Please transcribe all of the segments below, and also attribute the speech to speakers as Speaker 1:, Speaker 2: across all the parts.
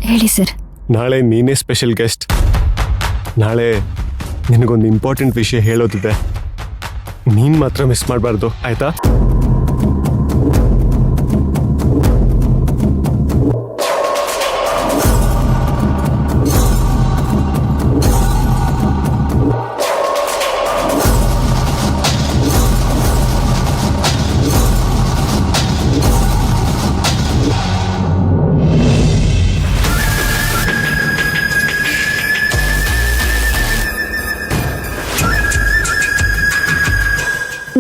Speaker 1: ಹೇಳಿ ಸರ್.
Speaker 2: ನಾಳೆ ನೀನೇ ಸ್ಪೆಷಲ್ ಗೆಸ್ಟ್. ನಾಳೆ ನಿನಗೊಂದು ಇಂಪಾರ್ಟೆಂಟ್ ವಿಷಯ ಹೇಳೋದಿದೆ. ನೀನು ಮಾತ್ರ ಮಿಸ್ ಮಾಡಬಾರ್ದು, ಆಯ್ತಾ?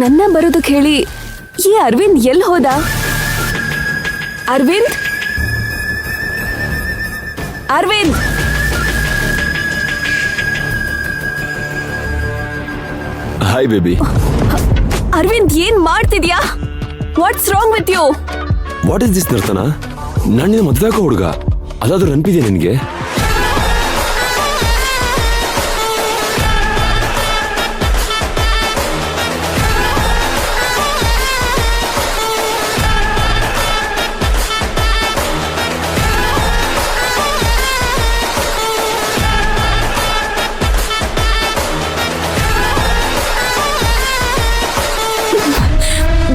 Speaker 1: ನನ್ನ ಬರೋದಕ್ಕೆ ಹೇಳಿ ಈ ಅರವಿಂದ್ ಎಲ್ಲಿ ಹೋದ? Aravind, Aravind,
Speaker 3: hi baby.
Speaker 1: ಅರವಿಂದ್ ಏನ್ ಮಾಡ್ತಿದ್ಯಾ? What's wrong with you?
Speaker 3: What is this ನರ್ತನ? ನಾನಿನ ಮದುವೆ ಆಗೋ ಹುಡುಗ, ಅದಾದ್ರೂ ನೆನಪಿದೆಯಾ ನಿನಗೆ?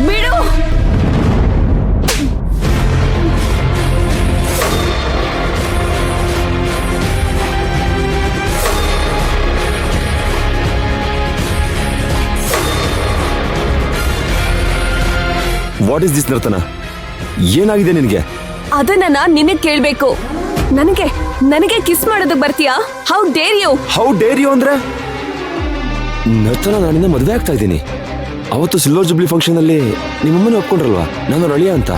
Speaker 1: ಬಿಡು.
Speaker 3: ವಾಟ್ ಇಸ್ ದಿಸ್ ನರ್ತನ? ಏನಾಗಿದೆ ನಿನಗೆ?
Speaker 1: ಅದನ್ನ ನಾನ್ ನಿನಗೆ ಕೇಳ್ಬೇಕು. ನನಗೆ ಕಿಸ್ ಮಾಡೋದಕ್ಕೆ ಬರ್ತೀಯಾ? How dare you?
Speaker 3: How dare you ಅಂದ್ರೆ? ನರ್ತನ, ನಾನಿನ್ನ ಮದುವೆ ಆಗ್ತಾ ಇದ್ದೀನಿ. ಅವತ್ತು ಸಿಲ್ವರ್ ಜುಬ್ಲಿ ಫಂಕ್ಷನ್ ಅಲ್ಲಿ ನಿಮ್ಮಮ್ಮನ ಒಪ್ಕೊಂಡ್ರಲ್ವಾ ನಾನು ರಳಿಯಾ ಅಂತ.